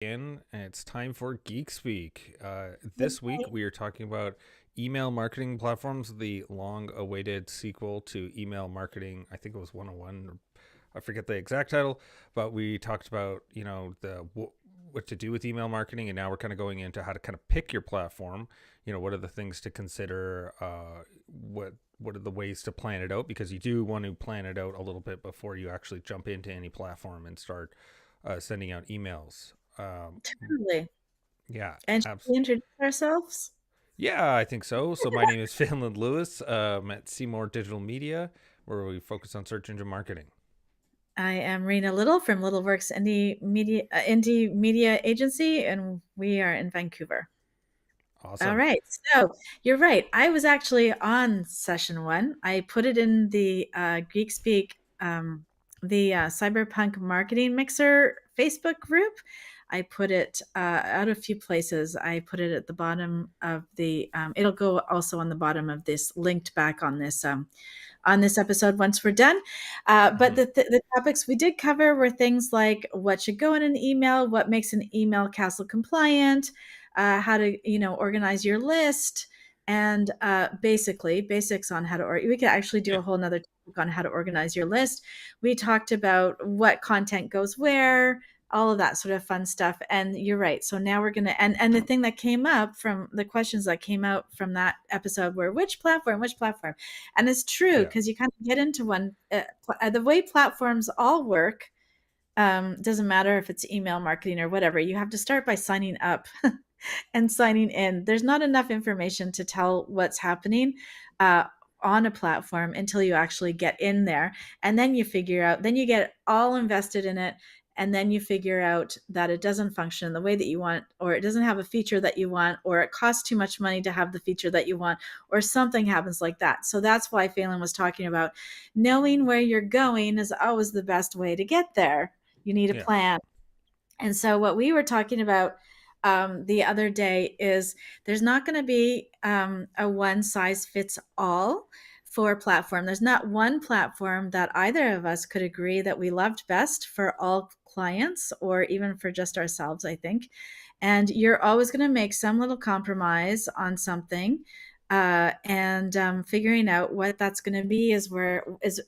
And it's time for Geek Speak. This week we are talking about email marketing platforms, the long-awaited sequel to email marketing. I think it was 101. I forget the exact title, but we talked about what to do with email marketing, and now we're kind of going into how to kind of pick your platform. What are the things to consider? What are the ways to plan it out? Because you do want to plan it out a little bit before you actually jump into any platform and start sending out emails. Um, Totally. yeah, And should abs- we introduce ourselves? yeah, I think so. So my name is Phelan Lewis. At Seymour Digital Media, where we focus on search engine marketing. I am Rena Little from Littleworks Indie Media Agency, and we are in Vancouver. All Awesome. right. So you're right. I was actually on session one. I put it in the Geek Speak, the Cyberpunk Marketing Mixer Facebook group. I put it out a few places. I put it at the bottom of it'll go also on the bottom of this, linked back on this episode once we're done. But Hmm. the topics we did cover were things like what should go in an email, what makes an email castle compliant, how to organize your list, and basically basics on how to. Or we could actually do Yeah, a whole nother topic on how to organize your list. We talked about what content goes where, all of that sort of fun stuff. And you're right. So now we're gonna and the thing that came up from the questions that came out from that episode were which platform, and it's true yeah, because you kind of get into one. The way platforms all work, doesn't matter if it's email marketing or whatever. You have to start by signing up and signing in. There's not enough information to tell what's happening uh, on a platform until you actually get in there. And then you figure out, then you get all invested in it. And then you figure out that it doesn't function the way that you want, or it doesn't have a feature that you want, or it costs too much money to have the feature that you want, or something happens like that. So that's why Phelan was talking about knowing where you're going is always the best way to get there. You need a yeah, plan. And so, what we were talking about the other day is there's not going to be a one size fits all for a platform. There's not one platform that either of us could agree that we loved best for all clients or even for just ourselves, I think. And you're always going to make some little compromise on something. And figuring out what that's going to be is where is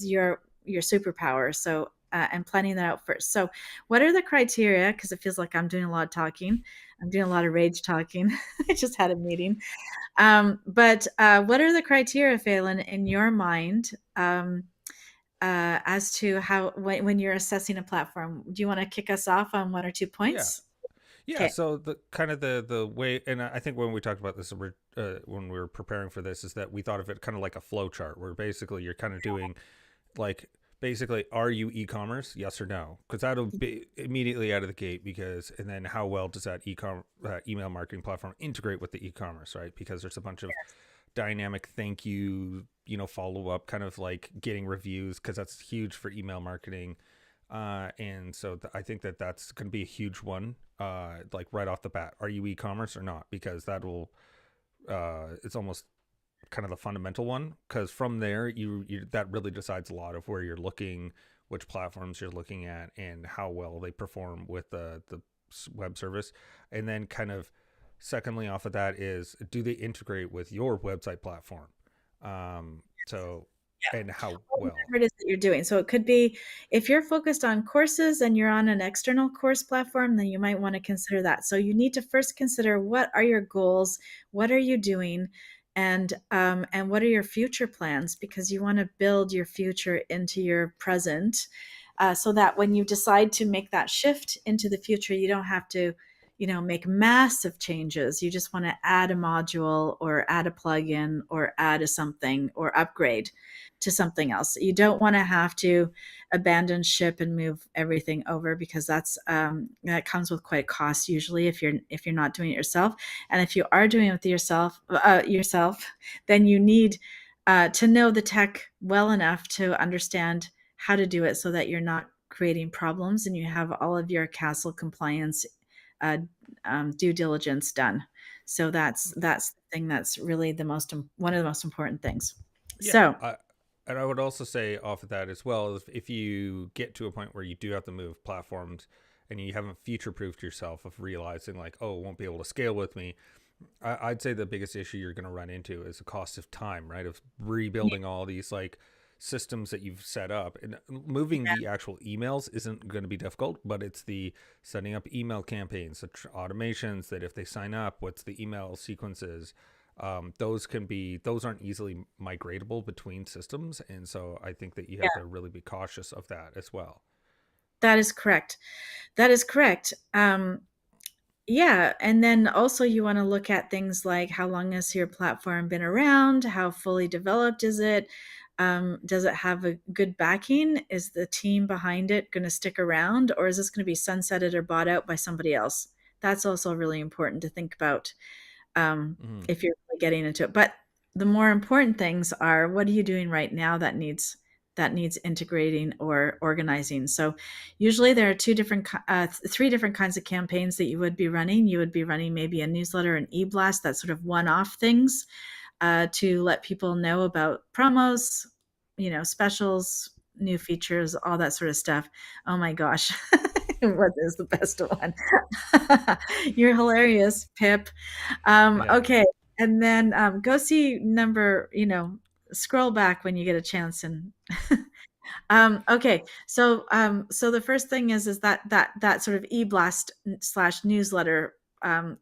your superpower. So and planning that out first. So what are the criteria? Because it feels like I'm doing a lot of talking. I'm doing a lot of rage talking. I just had a meeting. But what are the criteria, Phelan, in your mind, as to how when you're assessing a platform? Do you want to kick us off on one or two yeah, points? yeah. Okay. So the kind of the way, and I think when we talked about this when we were preparing for this, is that we thought of it kind of like a flow chart, where basically you're kind of doing like basically are you e-commerce, yes or no, because that'll be immediately out of the gate. Because and then how well does that email marketing platform integrate with the e-commerce, right? Because there's a bunch of dynamic thank you, follow up, kind of like getting reviews, because that's huge for email marketing. And so I think that that's going to be a huge one, like right off the bat. Are you e-commerce or not? Because that will, it's almost kind of the fundamental one. Because from there, you that really decides a lot of where you're looking, which platforms you're looking at, and how well they perform with the web service. And then kind of secondly off of that is, do they integrate with your website platform? So and how well? Whatever it is that you're doing. So it could be if you're focused on courses and you're on an external course platform, then you might want to consider that. So you need to first consider what are your goals, what are you doing, and what are your future plans, because you want to build your future into your present, so that when you decide to make that shift into the future, you don't have to make massive changes. You just want to add a module or add a plugin or add a something or upgrade to something else. You don't want to have to abandon ship and move everything over, because that comes with quite a cost usually if you're not doing it yourself. And if you are doing it with yourself, then you need to know the tech well enough to understand how to do it so that you're not creating problems and you have all of your castle compliance uh, due diligence done. So that's the thing that's really one of the most important things. Yeah, So and I would also say off of that as well, if you get to a point where you do have to move platforms, and you haven't future proofed yourself of realizing like, oh, it won't be able to scale with me. I'd say the biggest issue you're going to run into is the cost of time, right? Of rebuilding all these like systems that you've set up, and moving the actual emails isn't going to be difficult, but it's the setting up email campaigns, the automations that if they sign up, what's the email sequences. Those aren't easily migratable between systems, and so I think that you have Yeah, to really be cautious of that as well. that is correct. That is correct. Yeah, and then also you want to look at things like how long has your platform been around? How fully developed is it? Does it have a good backing? Is the team behind it going to stick around, or is this going to be sunsetted or bought out by somebody else? That's also really important to think about um, Mm-hmm. if you're really getting into it. But the more important things are what are you doing right now that needs integrating or organizing. So usually there are three different kinds of campaigns that you would be running. You would be running maybe a newsletter, an e-blast, that's sort of one-off things to let people know about promos, specials, new features, all that sort of stuff. Oh my gosh. What is the best one? You're hilarious, Pip. Yeah. Okay. And then go see scroll back when you get a chance and okay. So the first thing is that sort of e-blast slash newsletter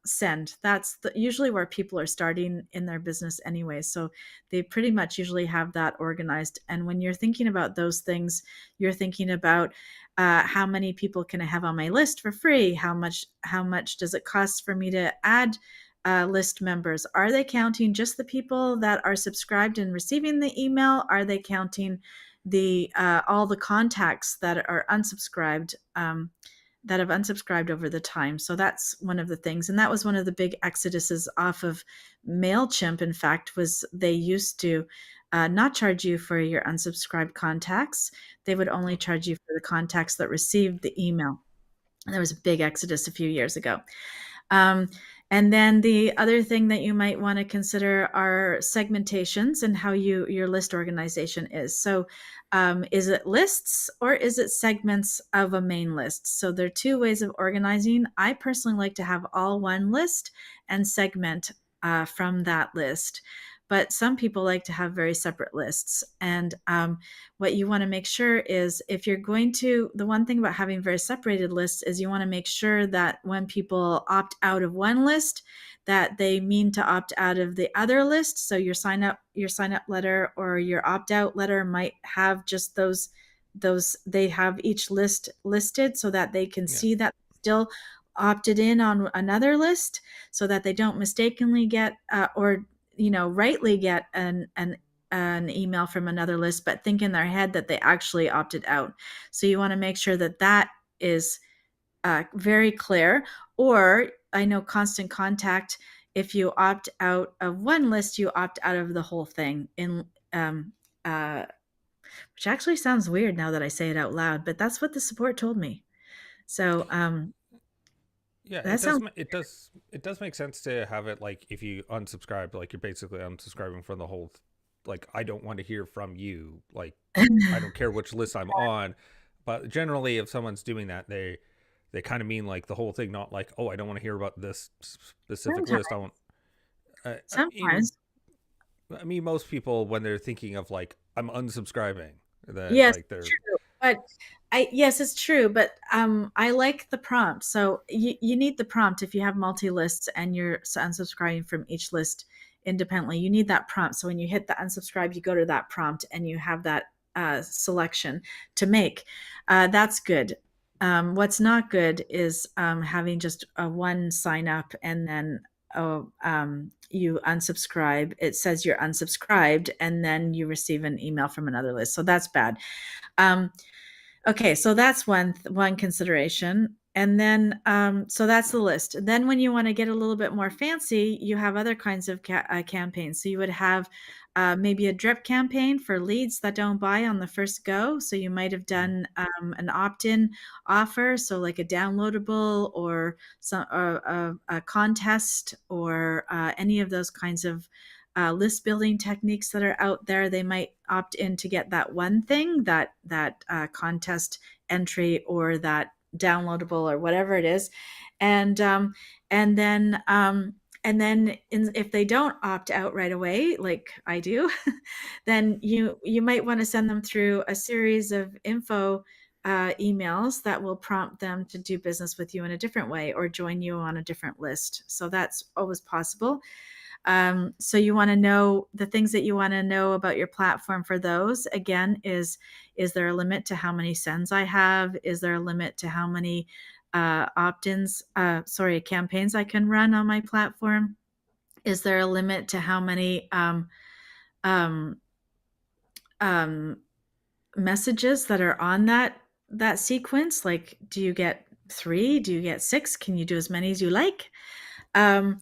send. That's usually where people are starting in their business anyway. So they pretty much usually have that organized. And when you're thinking about those things, you're thinking about how many people can I have on my list for free? How much does it cost for me to add list members? Are they counting just the people that are subscribed and receiving the email? Are they counting the all the contacts that are unsubscribed that have unsubscribed over the time? So that's one of the things, and that was one of the big exoduses off of MailChimp. In fact, was they used to not charge you for your unsubscribed contacts. They would only Oh, charge you for the contacts that received the email. And there was a big exodus a few years ago. Um, and then the other thing that you might want to consider are segmentations and how your list organization is. So, is it lists or is it segments of a main list? So there are two ways of organizing. I personally like to have all one list and segment from that list. But some people like to have very separate lists. And what you want to make sure is if you're going to, the one thing about having very separated lists is you want to make sure that when people opt out of one list, that they mean to opt out of the other list. So your sign up letter or your opt out letter might have just those they have each list listed so that they can yeah. see that still opted in on another list, so that they don't mistakenly get or rightly get an email from another list, but think in their head that they actually opted out. So you want to make sure that that is very clear. Or I know Constant Contact, if you opt out of one list, you opt out of the whole thing. Um, uh, which actually sounds weird now that I say it out loud, but that's what the support told me. So Yeah, that sounds it does make sense to have it like if you unsubscribe, like you're basically unsubscribing from the whole like I don't want to hear from you. Like I don't care which list I'm on. But generally if someone's doing that, they kind of mean like the whole thing, not like, oh, I don't want to hear about this specific sometimes. list. I want in Sometimes. I mean most people when they're thinking of like I'm unsubscribing, that Yes, like they're true. But yes, it's true. But I like the prompt. So you need the prompt if you have multi lists and you're unsubscribing from each list independently. You need that prompt. So when you hit the unsubscribe, you go to that prompt and you have that selection to make. That's good. What's not good is having just a one sign up and then you unsubscribe. It says you're unsubscribed, and then you receive an email from another list. So that's bad. Um, okay, so that's one consideration. And then, so that's the list. Then, when you want to get a little bit more fancy, you have other kinds of campaigns. So you would have maybe a drip campaign for leads that don't buy on the first go. So you might have Mhm. done an opt-in offer, so like a downloadable or a contest or any of those kinds of list building techniques that are out there. They might opt in to get that one thing, that contest entry or that downloadable or whatever it is, and um, and then if they don't opt out right away, like I do, then you might want to send them through a series of info emails that will prompt them to do business with you in a different way or join you on a different list. So that's always possible. So you want to know the things that you want to know about your platform for those. Again, is there a limit to how many sends I have? Is there a limit to how many opt-ins, campaigns I can run on my platform? Is there a limit to how many um, um, messages that are on that sequence? Like, do you get 3? Do you get 6? Can you do as many as you like? Um,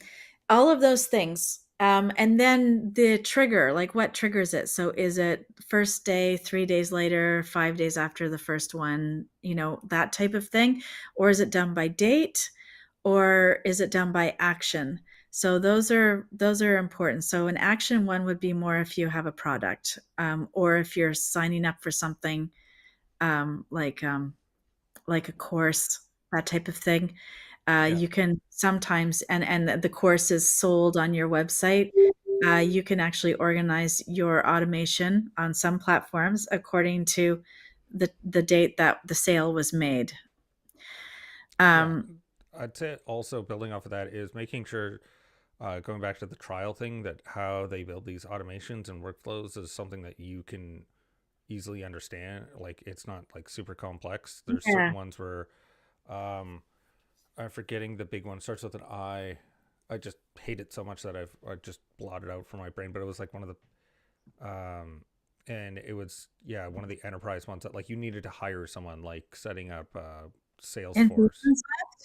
all of those things. And then the trigger, like what triggers it? So is it first day, 3 days later, 5 days after the first one, that type of thing? Or is it done by date? Or is it done by action? So those are important. So an action one would be more if you have a product, or if you're signing up for something, um, like um, like a course, that type of thing. Yeah. You can sometimes, and the course is sold on your website. You can actually organize your automation on some platforms according to the date that the sale was made. Yeah. Um, I'd say also building off of that is making sure, going back to the trial thing, that how they build these automations and workflows is something that you can easily understand. Like it's not like super complex. There's certain yeah, ones where, um, I'm forgetting the big one. Starts with an I. I just hate it so much that I just blotted out from my brain. But it was like one of the and it was, yeah, one of the enterprise ones that like you needed to hire someone, like setting up Salesforce. Infusionsoft.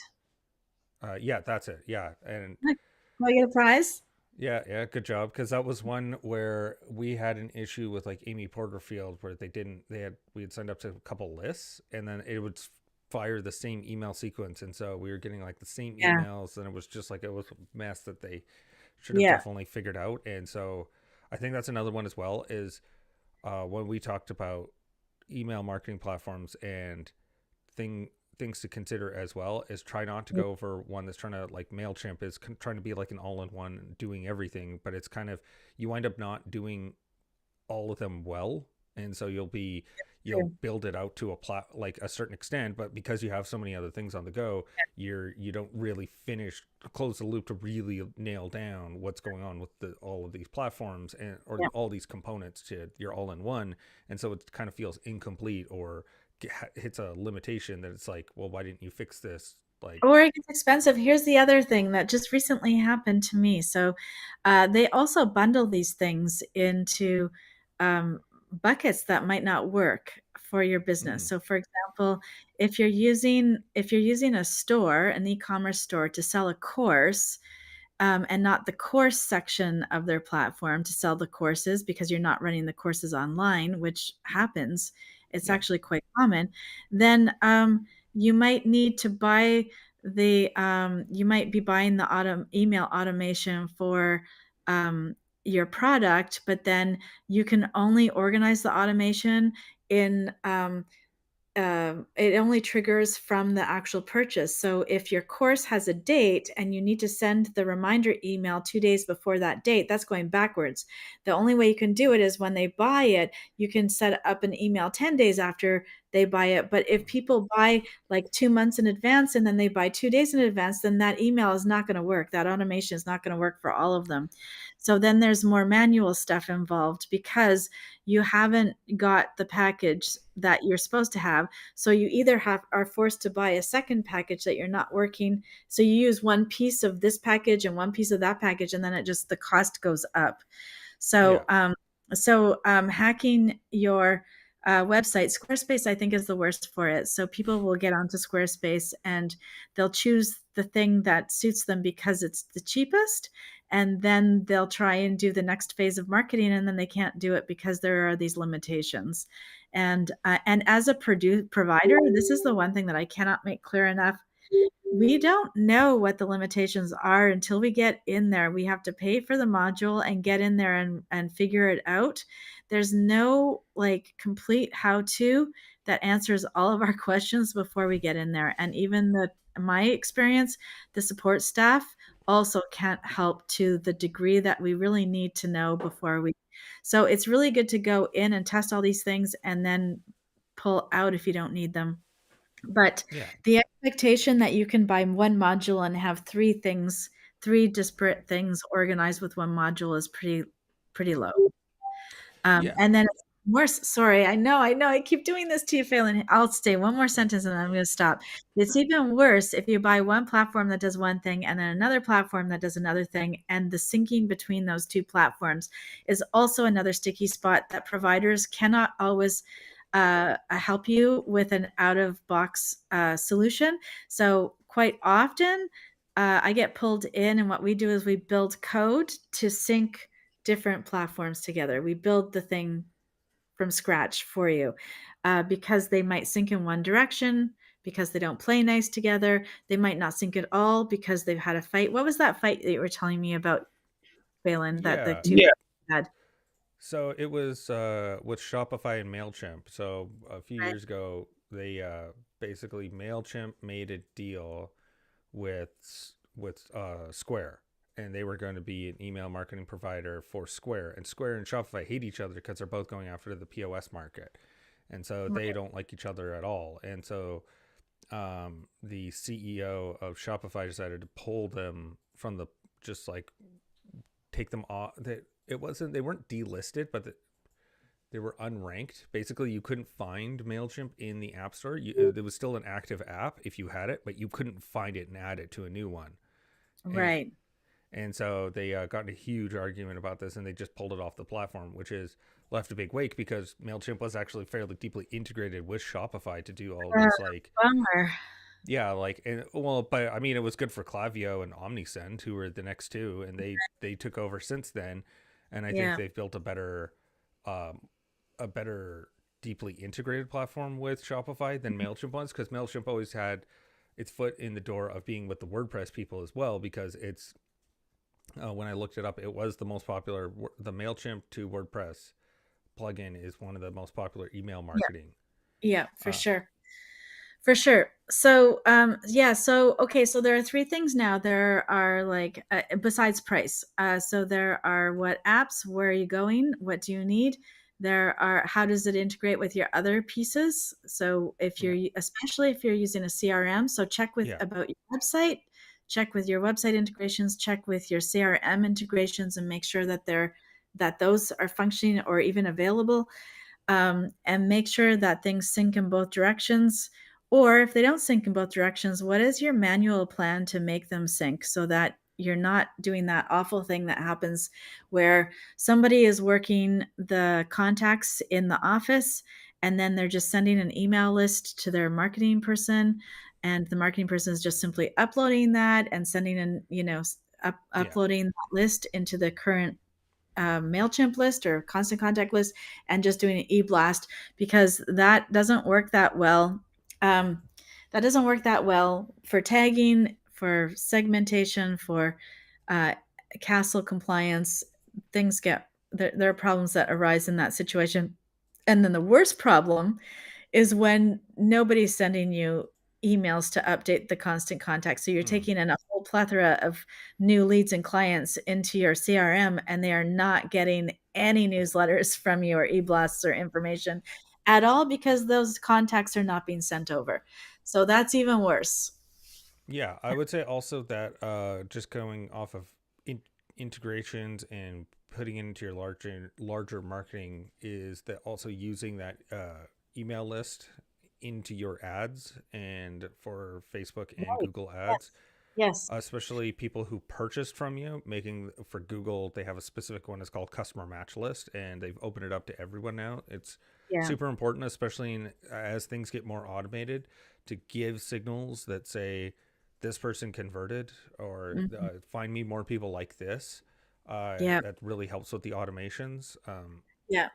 Yeah, that's it. Yeah, and Like, will I get a prize? yeah, yeah, good job. Because that was one where we had an issue with like Amy Porterfield, where we had signed up to a couple lists, and then it would fire the same email sequence, and so we were getting like the same Yeah, emails, and it was just like it was a mess that they should have yeah, definitely figured out. And so I think that's another one as well. Is when we talked about email marketing platforms and thing things to consider as well is try not to go over one that's trying to like MailChimp is trying to be like an all-in-one doing everything, but it's kind of you wind up not doing all of them well, and so you'll true. build it out to like a certain extent, but because you have so many other things on the go, you don't really close the loop to really nail down what's going on with all of these platforms and or Yeah. all these components to your all-in-one, and so it kind of feels incomplete or hits a limitation that it's like, well, why didn't you fix this? Like, Or it gets expensive. Here's the other thing that just recently happened to me. So, they also bundle these things into um, buckets that might not work for your business. mm, So, for example, if you're using a store, an e-commerce store, to sell a course, and not the course section of their platform to sell the courses because you're not running the courses online, which happens. It's yeah, actually quite common. Then you might need to buy you might be buying the email automation for your product, but then you can only organize the automation in it only triggers from the actual purchase. So if your course has a date and you need to send the reminder email 2 days before that date, that's going backwards. The only way you can do it is when they buy it, you can set up an email 10 days after they buy it. But if mm, people buy like 2 months in advance and then they buy 2 days in advance, then that email is not going to work. That automation is not going to work for all of them. So then there's more manual stuff involved because you haven't got the package that you're supposed to have. So you either are forced to buy a second package that you're not working. So you use one piece of this package and one piece of that package, and then the cost goes up. yeah, So, hacking your website, Squarespace, I think, is the worst for it. So people will get onto Squarespace and they'll choose the thing that suits them because it's the cheapest. And then they'll try and do the next phase of marketing, and then they can't do it because there are these limitations. And as a provider, this is the one thing that I cannot make clear enough. we don't know what the limitations are until we get in there. We have to pay for the module and get in there and figure it out. There's no like complete how to that answers all of our questions before we get in there. And even my experience, the support staff also can't help to the degree that we really need to know before we. So it's really good to go in and test all these things and then pull out if you don't need them. But Yeah. the expectation that you can buy one module and have three disparate things organized with one module is pretty low. Yeah. And then it's worse. Sorry, I keep doing this to you, Phelan. I'll stay one more sentence and then I'm going to stop. It's even worse if you buy one platform that does one thing and then another platform that does another thing. And the syncing between those two platforms is also another sticky spot that providers cannot always help you with an out of box solution. So, quite often, I get pulled in, and what we do is we build code to sync different platforms together. We build the thing from scratch for you because they might sync in one direction because they don't play nice together. They might not sync at all because they've had a fight. What was that fight that you were telling me about, Phelan, that the Yeah. two had? So it was with Shopify and Mailchimp. So a few Right. years ago, they basically Mailchimp made a deal with Square, and they were going to be an email marketing provider for Square. And Square and Shopify hate each other because they're both going after the POS market, and so they Right. don't like each other at all. And so the CEO of Shopify decided to pull them from the just like take them off. It wasn't they weren't delisted, but they were unranked. Basically, you couldn't find Mailchimp in the App Store. It was still an active app if you had it, but you couldn't find it and add it to a new one. And Right. and so they got in a huge argument about this, and they just pulled it off the platform, which is left a big wake because Mailchimp was actually fairly deeply integrated with Shopify to do all Uh, these like Bummer. yeah, like and well, but I mean, it was good for Klaviyo and Omnisend, who were the next two, and they took over since then, and I think Yeah. they've built um, a better deeply integrated platform with Shopify than Mailchimp was, because Mailchimp always had its foot in the door of being with the WordPress people as well, because it's when I looked it up, it was the most popular. The Mailchimp to WordPress plugin is one of the most popular email Yeah. marketing. Yeah, for Uh, sure. For sure. So, yeah, so okay, so there are three things now. There are like besides price. So there are what apps, where are you going? What do you need? There are how does it integrate with your other pieces? So if yeah, you're especially if you're using a CRM, so check with yeah, about your website, check with your website integrations, check with your CRM integrations and make sure that those are functioning or even available, and make sure that things sync in both directions. Or if they don't sync in both directions, what is your manual plan to make them sync so that you're not doing that awful thing that happens where somebody is working the contacts in the office and then they're just sending an email list to their marketing person, and the marketing person is just simply uploading that and sending in, yeah, uploading that list into the current MailChimp list or constant contact list and just doing an e-blast, because that doesn't work that well. Um, that doesn't work that well for tagging, for segmentation, for uh, castle compliance. There are problems that arise in that situation. And then the worst problem is when nobody's sending you emails to update the constant contact. So you're mm, taking in a whole plethora of new leads and clients into your CRM, and they are not getting any newsletters from you or e-blasts or information at all because those contacts are not being sent over. So that's even worse. yeah. I would say also that just going off of integrations and putting it into your larger marketing is that also using that email list into your ads and for Facebook and Right. Google ads, Yes. Yes. especially people who purchased from you. Making for Google, they have a specific one. It's called customer match list, and they've opened it up to everyone now. It's Yeah. super important, especially as things get more automated, to give signals that say this person converted, or Mhm. find me more people like this. Yeah. That really helps with the automations. Yeah.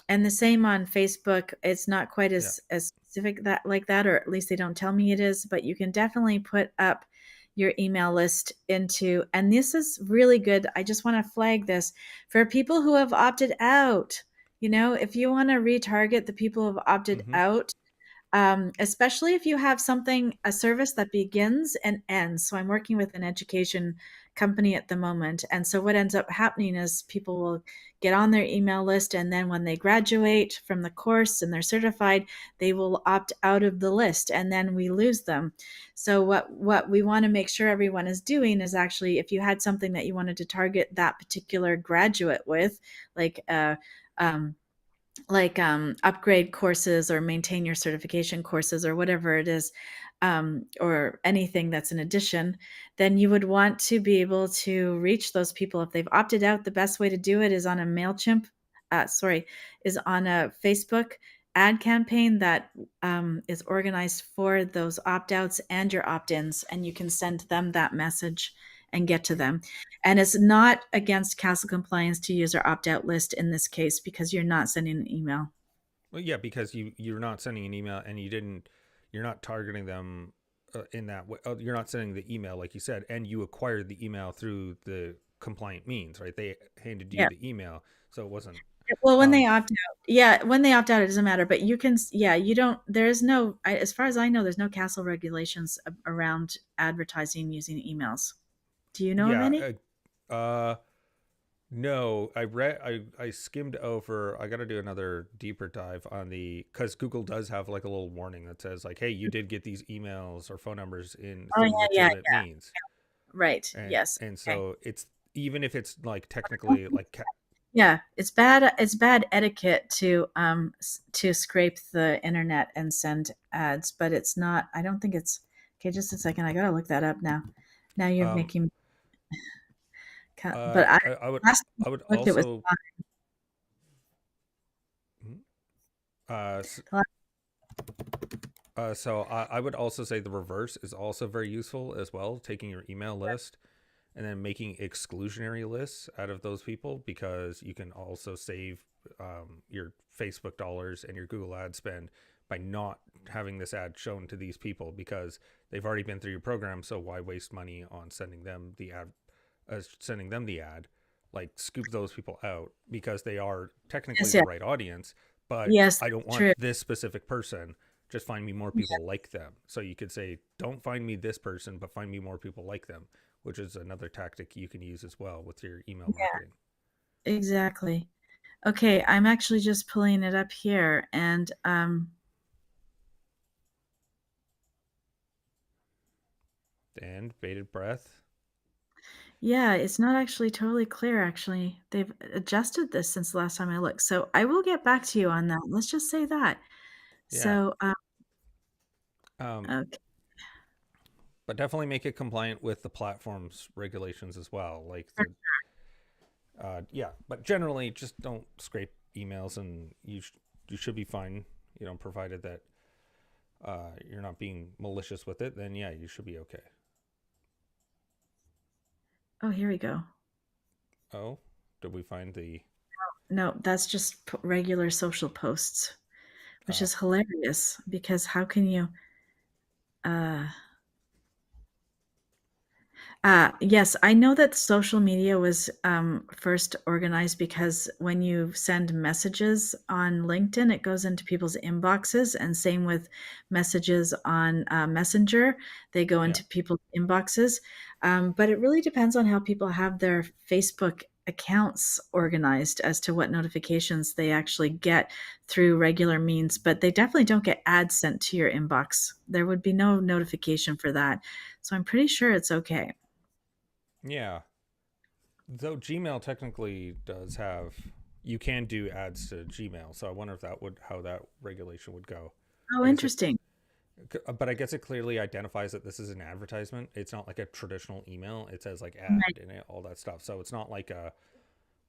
And the same on Facebook. It's not quite Yeah. as specific that like that, or at least they don't tell me it is, but you can definitely put up your email list into, and this is really good. I just want to flag this for people who have opted out. If you want to retarget the people who have opted Mm-hmm. out, especially if you have a service that begins and ends. So I'm working with an education company at the moment. And so what ends up happening is people will get on their email list. And then when they graduate from the course and they're certified, they will opt out of the list and then we lose them. So what we want to make sure everyone is doing is actually, if you had something that you wanted to target that particular graduate with, like, um, upgrade courses or maintain your certification courses or whatever it is, or anything that's an addition, then you would want to be able to reach those people. If they've opted out, the best way to do it is on a MailChimp, is on a Facebook ad campaign that is organized for those opt outs and your opt ins, and you can send them that message and get to them. And it's not against castle compliance to use our opt out list in this case because you're not sending an email. Well, yeah, because you're not sending an email and you're not targeting them in that way. You're not sending the email like you said, and you acquired the email through the compliant means, right? They handed you Yeah. the email, so it wasn't. Well, when they Um, opt out, yeah, when they opt out, it doesn't matter. But you can, yeah, you don't. There is no, as far as I know, there's no castle regulations around advertising using emails. Do you know of yeah. any? No, I skimmed over. I got to do another deeper dive on the because Google does have like a little warning that says like, hey, you did get these emails or phone numbers in Oh through yeah, yeah, legitimate yeah. means, Right. and Yes. Okay. so it's even if it's like I don't technically think like Yeah, it's bad. It's bad etiquette to to scrape the internet and send ads, but it's not. I don't think it's okay. Just a second, I gotta look that up now. Now you're um making. But I I would last time I would I looked, it was also uh s- fine. so I would also say the reverse is also very useful as well, taking your email list and then making exclusionary lists out of those people because you can also save your Facebook dollars and your Google ad spend by not having this ad shown to these people because they've already been through your program. So why waste money on sending them the ad? Like scoop those people out because they are technically Yes, the yeah, right audience, but yes, I don't that's want true. this specific person. Just find me more Yeah, people like them. So you could say, don't find me this person, but find me more people like them, which is another tactic you can use as well with your email yeah, marketing. exactly. Okay, I'm actually just pulling it up here, and And bated breath. yeah, it's not actually totally clear. Actually, they've adjusted this since the last time I looked, so I will get back to you on that. Let's just say that. Yeah. So, Um, okay. but definitely make it compliant with the platform's regulations as well. Like the, yeah, but generally just don't scrape emails and you should be fine, provided that you're not being malicious with it, then yeah, you should be okay. Oh, here we go. Oh, did we find the, No, that's just regular social posts, which uh, is hilarious because how can you? Uh, yes, I know that social media was first organized because when you send messages on LinkedIn, it goes into people's inboxes, and same with messages on Messenger, they go yeah. into people's inboxes. But it really depends on how people have their Facebook accounts organized as to what notifications they actually get through regular means. But they definitely don't get ads sent to your inbox. There would be no notification for that. So I'm pretty sure it's okay. Yeah. Though Gmail technically does have, you can do ads to Gmail. So I wonder if that would, how that regulation would go. Oh, I guess it, interesting. but I guess it clearly identifies that this is an advertisement. It's not like a traditional email. It says like Right. ad and all that stuff. So it's not like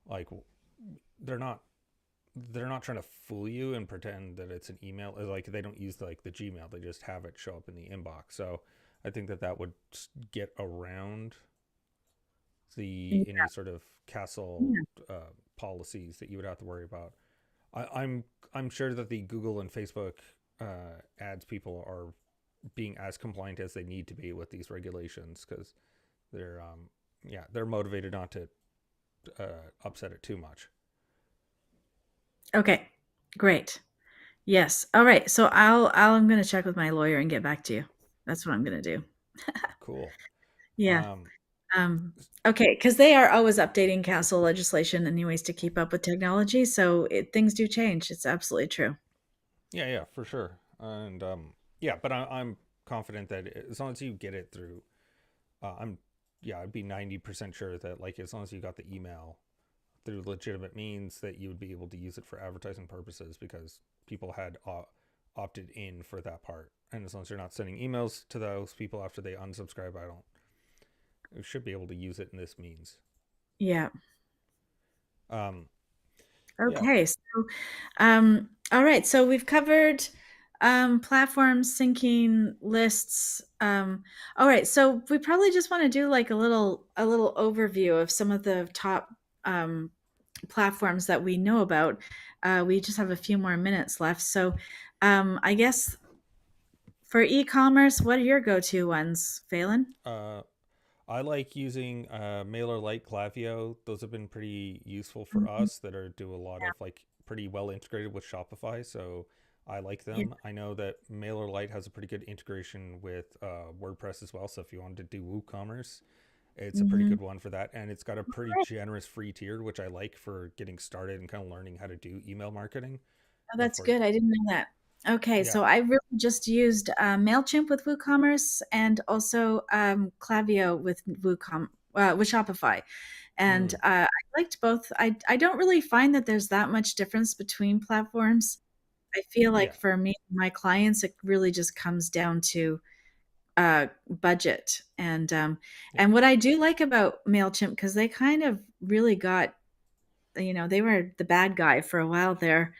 like they're not they're not trying to fool you and pretend that it's an email. Like they don't use like the Gmail. They just have it show up in the inbox. So I think that that would get around the Yeah, any sort of castle yeah. policies that you would have to worry about. I'm I'm sure that the Google and Facebook ads people are being as compliant as they need to be with these regulations because they're yeah, they're motivated not to upset it too much. Okay, great. Yes. All right. So I'm going to check with my lawyer and get back to you. That's what I'm going to do. Cool. Yeah. Um, Um, okay, because they are always updating council legislation anyways to keep up with technology. So things do change. It's absolutely true. yeah, yeah, for sure. And yeah, but I'm confident that as long as you get it through, I'm yeah, I'd be 90% sure that like as long as you got the email through legitimate means, that you would be able to use it for advertising purposes because people had opted in for that part. And as long as you're not sending emails to those people after they unsubscribe, I don't. You should be able to use it in this means. Yeah. Um, yeah. Okay. So, all right. So we've covered platforms, syncing lists. All right. So we probably just want to do like a little overview of some of the top um, platforms that we know about. We just have a few more minutes left. So I guess for e-commerce, what are your go-to ones, Phelan? Uh, I like using MailerLite Klaviyo. Those have been pretty useful for Mhm. us that are do a lot of like pretty well integrated with Shopify. So I like Yeah. them. I know that MailerLite has a pretty good integration with WordPress as well. So if you wanted to do WooCommerce, it's a pretty Mhm. good one for that. And it's got a pretty generous free tier, which I like for getting started and kind of learning how to do email marketing. Oh, that's For good. I didn't know that. Okay, yeah, so I really just used Mailchimp with WooCommerce and also Klaviyo with Shopify, and mm, I liked both. I don't really find that there's that much difference between platforms. I feel like yeah, for me, my clients, it really just comes down to budget, yeah, and what I do like about Mailchimp because they kind of really got they were the bad guy for a while there,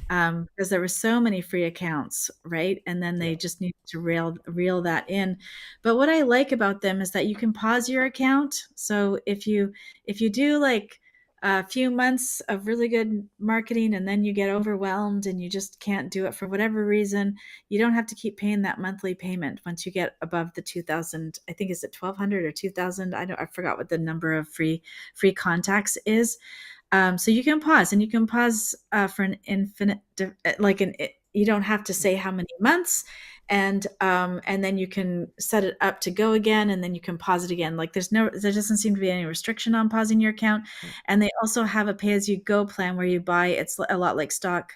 because there were so many free accounts, right? And then yeah. they just needed to reel that in. But what I like about them is that you can pause your account. So if you do like a few months of really good marketing and then you get overwhelmed and you just can't do it for whatever reason, you don't have to keep paying that monthly payment once you get above the 2000. I think is it 1200 or 2000. I forgot what the number of free contacts is. So you can pause and you can pause for an infinite, you don't have to say how many months, and then you can set it up to go again, and then you can pause it again. Like there doesn't seem to be any restriction on pausing your account, Mm, and they also have a pay as you go plan where you buy. It's a lot like stock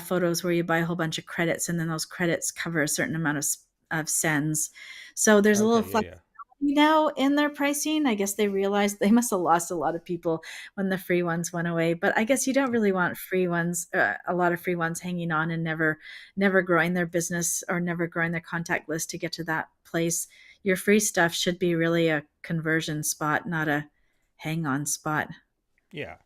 photos where you buy a whole bunch of credits, and then those credits cover a certain amount of sends. So there's a little okay, yeah, flexibility yeah. now in their pricing. I guess they realized they must have lost a lot of people when the free ones went away. But I guess you don't really want a lot of free ones hanging on and never growing their business or never growing their contact list to get to that place. Your free stuff should be really a conversion spot, not a hang on spot. Yeah.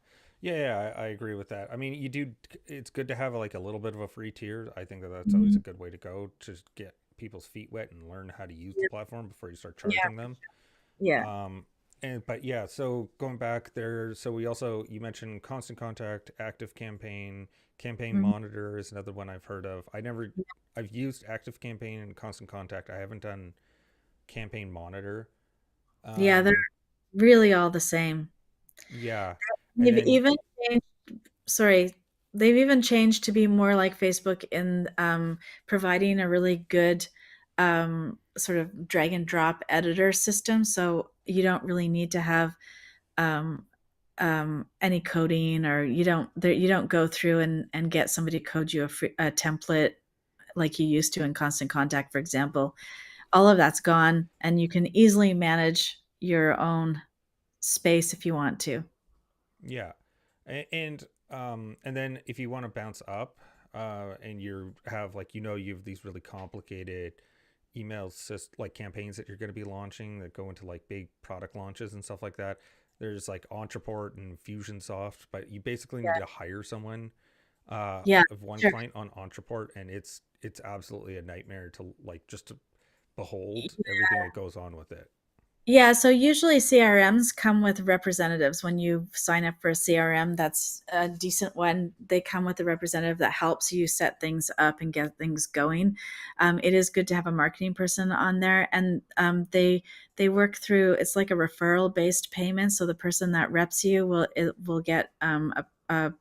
Yeah, yeah, I agree with that. I mean, you do. It's good to have like a little bit of a free tier. I think that that's always a Mhm. good way to go to get people's feet wet and learn how to use the Yeah, platform before you start yeah, charging them. yeah. Um, and but yeah, so going back there, so we also you mentioned Constant Contact, Active Campaign, Campaign Mhm. Monitor is another one I've heard of. I've used Active Campaign and Constant Contact. I haven't done Campaign Monitor. Yeah, they're Um, really all the same. yeah, and They've then even changed, sorry, they've even changed to be more like Facebook in providing a really good sort of drag and drop editor system. So you don't really need to have um, any coding, or you don't go through and get somebody to code you a template like you used to in Constant Contact, for example. All of that's gone, and you can easily manage your own space if you want to. yeah, and then if you want to bounce up, and you have like you have these really complicated like campaigns that you're going to be launching that go into like big product launches and stuff like that. There's like Entreport and Fusionsoft, but you basically need Yeah, to hire someone yeah, of one sure. client on Entreport, and it's absolutely a nightmare to like just to behold everything that goes on with it. Yeah, so usually CRMs come with representatives. When you sign up for a CRM, that's a decent one. They come with a representative that helps you set things up and get things going. It is good to have a marketing person on there, and they work through. It's like a referral based payment. So the person that reps you will get a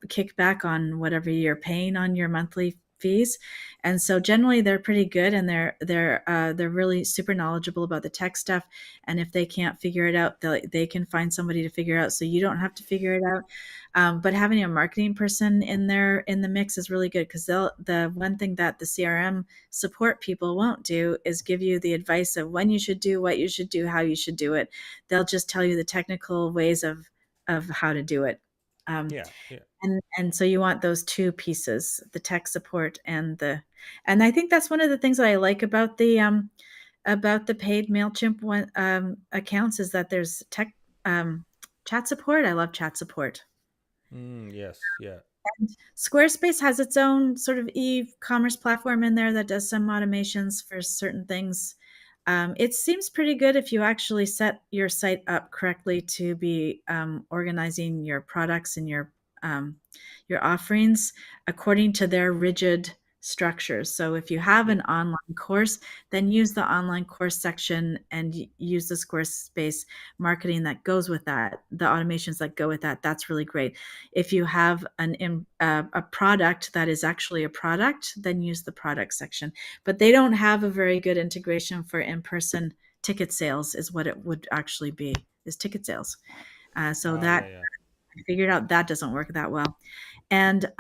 kickback on whatever you're paying on your monthly fees. And so generally they're pretty good, and they're really super knowledgeable about the tech stuff. And if they can't figure it out, they can find somebody to figure it out, so you don't have to figure it out. But having a marketing person in there in the mix is really good, because the one thing that the CRM support people won't do is give you the advice of when you should do what you should do, how you should do it. They'll just tell you the technical ways of how to do it. um, Yeah, yeah. and so you want those two pieces, the tech support and I think that's one of the things that I like about the paid MailChimp one, accounts, is that there's tech, um, chat support. I love chat support. Yes, yeah. Squarespace has its own sort of e-commerce platform in there that does some automations for certain things. It seems pretty good if you actually set your site up correctly to be organizing your products and your offerings according to their rigid structures. So if you have Yeah. an online course, then use the online course section and use the Squarespace marketing that goes with that, the automations that go with that. That's really great. If you have a product that is actually a product, then use the product section. But they don't have a very good integration for in-person ticket sales, is what it would actually be, is ticket sales. So Yeah, that yeah. I figured out that doesn't work that well. And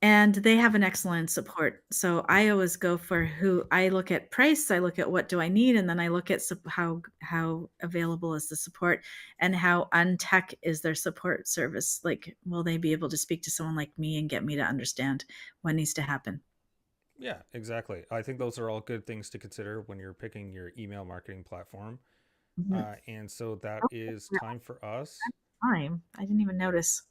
and they have an excellent support. So I always go for who I look at price, I look at what do I need, and then I look at how available is the support, and how untech is their support service. Like, will they be able to speak to someone like me and get me to understand what needs to happen? Yeah, exactly. I think those are all good things to consider when you're picking your email marketing platform. Mhm. And so that Oh, is we're time for us. on time. I didn't even notice.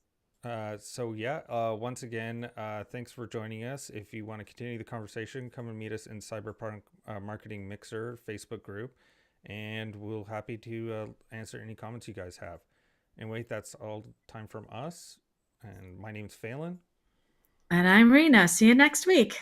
So yeah, once again, thanks for joining us. If you want to continue the conversation, come and meet us in Cyberpunk Marketing Mixer Facebook group, and we'll happy to answer any comments you guys have. Anyway, that's all time from us. And my name's Phelan. And I'm Rena. See you next week.